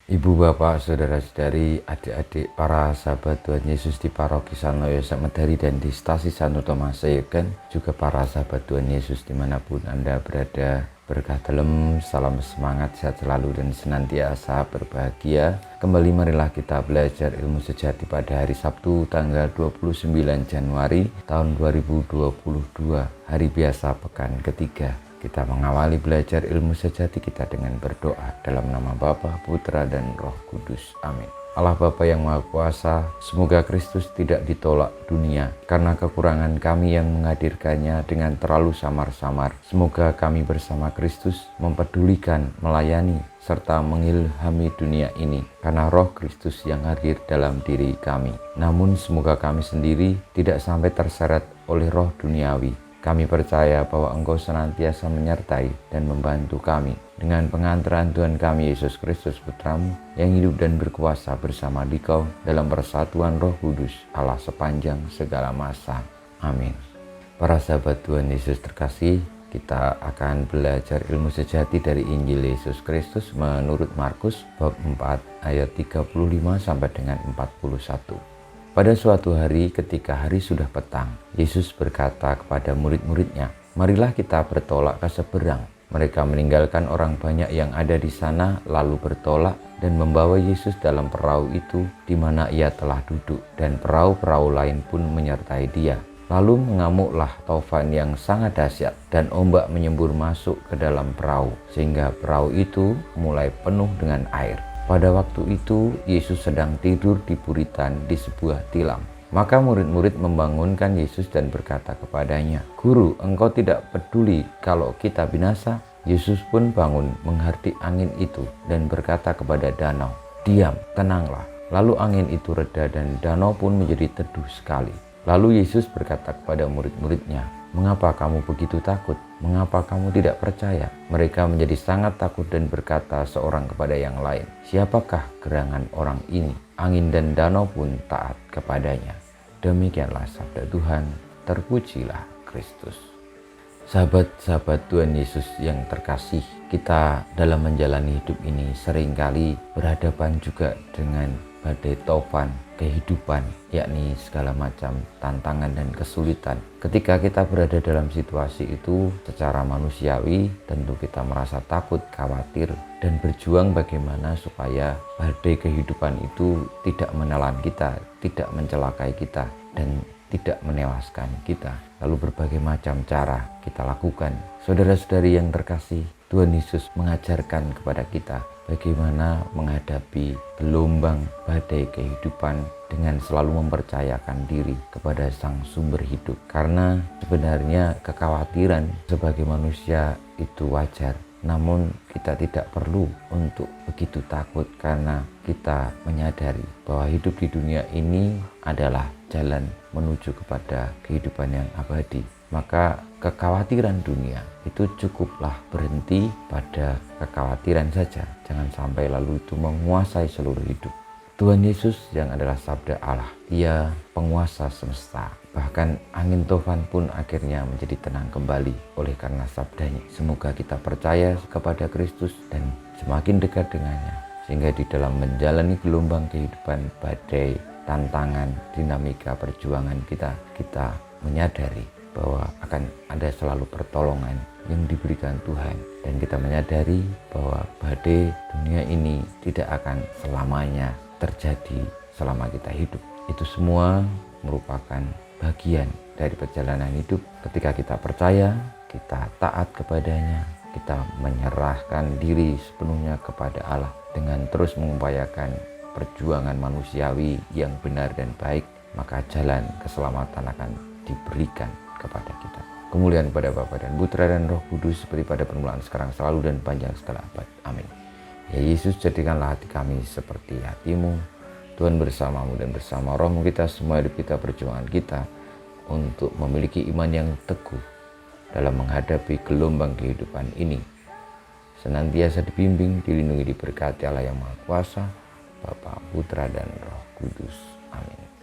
Ibu, bapak, saudara-saudari, adik-adik, para sahabat Tuhan Yesus di Paroki Sanoyo Samedari dan di Stasi Santo Tomas Sayegan, juga para sahabat Tuhan Yesus dimanapun Anda berada. Berkah dalam, salam semangat, sehat selalu dan senantiasa berbahagia. Kembali marilah kita belajar ilmu sejati pada hari Sabtu tanggal 29 Januari tahun 2022, hari biasa pekan ketiga. Kita mengawali belajar ilmu sejati kita dengan berdoa dalam nama Bapa, Putra, dan Roh Kudus. Amin. Allah Bapa yang Maha Kuasa, semoga Kristus tidak ditolak dunia karena kekurangan kami yang menghadirkannya dengan terlalu samar-samar. Semoga kami bersama Kristus mempedulikan, melayani, serta mengilhami dunia ini karena Roh Kristus yang hadir dalam diri kami. Namun semoga kami sendiri tidak sampai terseret oleh roh duniawi. Kami percaya bahwa Engkau senantiasa menyertai dan membantu kami dengan pengantaran Tuhan kami Yesus Kristus Putramu yang hidup dan berkuasa bersama Dikau dalam persatuan Roh Kudus Allah sepanjang segala masa. Amin. Para sahabat Tuhan Yesus terkasih, kita akan belajar ilmu sejati dari Injil Yesus Kristus menurut Markus bab 4 ayat 35 sampai dengan 41. Pada suatu hari ketika hari sudah petang, Yesus berkata kepada murid-muridnya, "Marilah kita bertolak ke seberang." Mereka meninggalkan orang banyak yang ada di sana lalu bertolak dan membawa Yesus dalam perahu itu di mana ia telah duduk, dan perahu-perahu lain pun menyertai dia. Lalu mengamuklah taufan yang sangat dahsyat dan ombak menyembur masuk ke dalam perahu sehingga perahu itu mulai penuh dengan air. Pada waktu itu, Yesus sedang tidur di buritan di sebuah tilam. Maka murid-murid membangunkan Yesus dan berkata kepadanya, "Guru, engkau tidak peduli kalau kita binasa?" Yesus pun bangun menghardik angin itu dan berkata kepada danau, "Diam, tenanglah." Lalu angin itu reda dan danau pun menjadi teduh sekali. Lalu Yesus berkata kepada murid-muridnya, "Mengapa kamu begitu takut? Mengapa kamu tidak percaya?" Mereka menjadi sangat takut dan berkata seorang kepada yang lain, "Siapakah gerangan orang ini? Angin dan danau pun taat kepadanya." Demikianlah sabda Tuhan, terpujilah Kristus. Sahabat-sahabat Tuhan Yesus yang terkasih, kita dalam menjalani hidup ini seringkali berhadapan juga dengan badai taufan kehidupan, yakni segala macam tantangan dan kesulitan. Ketika kita berada dalam situasi itu, secara manusiawi tentu kita merasa takut, khawatir, dan berjuang bagaimana supaya badai kehidupan itu tidak menelan kita, tidak mencelakai kita, dan tidak menewaskan kita. Lalu berbagai macam cara kita lakukan. Saudara-saudari yang terkasih, Tuhan Yesus mengajarkan kepada kita bagaimana menghadapi gelombang badai kehidupan dengan selalu mempercayakan diri kepada Sang Sumber Hidup. Karena sebenarnya kekhawatiran sebagai manusia itu wajar. Namun kita tidak perlu untuk begitu takut karena kita menyadari bahwa hidup di dunia ini adalah jalan menuju kepada kehidupan yang abadi. Maka kekhawatiran dunia itu cukuplah berhenti pada kekhawatiran saja. Jangan sampai lalu itu menguasai seluruh hidup. Tuhan Yesus yang adalah sabda Allah, Ia penguasa semesta. Bahkan angin taufan pun akhirnya menjadi tenang kembali oleh karena sabdanya. Semoga kita percaya kepada Kristus dan semakin dekat dengannya. Sehingga di dalam menjalani gelombang kehidupan, badai, tantangan, dinamika perjuangan kita menyadari bahwa akan ada selalu pertolongan yang diberikan Tuhan. Dan kita menyadari bahwa badai dunia ini tidak akan selamanya terjadi selama kita hidup. Itu semua merupakan bagian dari perjalanan hidup. Ketika kita percaya, kita taat kepadanya, kita menyerahkan diri sepenuhnya kepada Allah dengan terus mengupayakan perjuangan manusiawi yang benar dan baik, maka jalan keselamatan akan diberikan kepada kita. Kemuliaan kepada Bapa dan Putra dan Roh Kudus seperti pada permulaan, sekarang, selalu, dan panjang segala abad. Amin. Ya Yesus, jadikanlah hati kami seperti hati-Mu. Tuhan bersamamu dan bersama rohmu kita semua, hidup kita, perjuangan kita untuk memiliki iman yang teguh dalam menghadapi gelombang kehidupan ini. Senantiasa dibimbing, dilindungi, diberkati Allah yang Maha Kuasa, Bapa, Putra, dan Roh Kudus. Amin.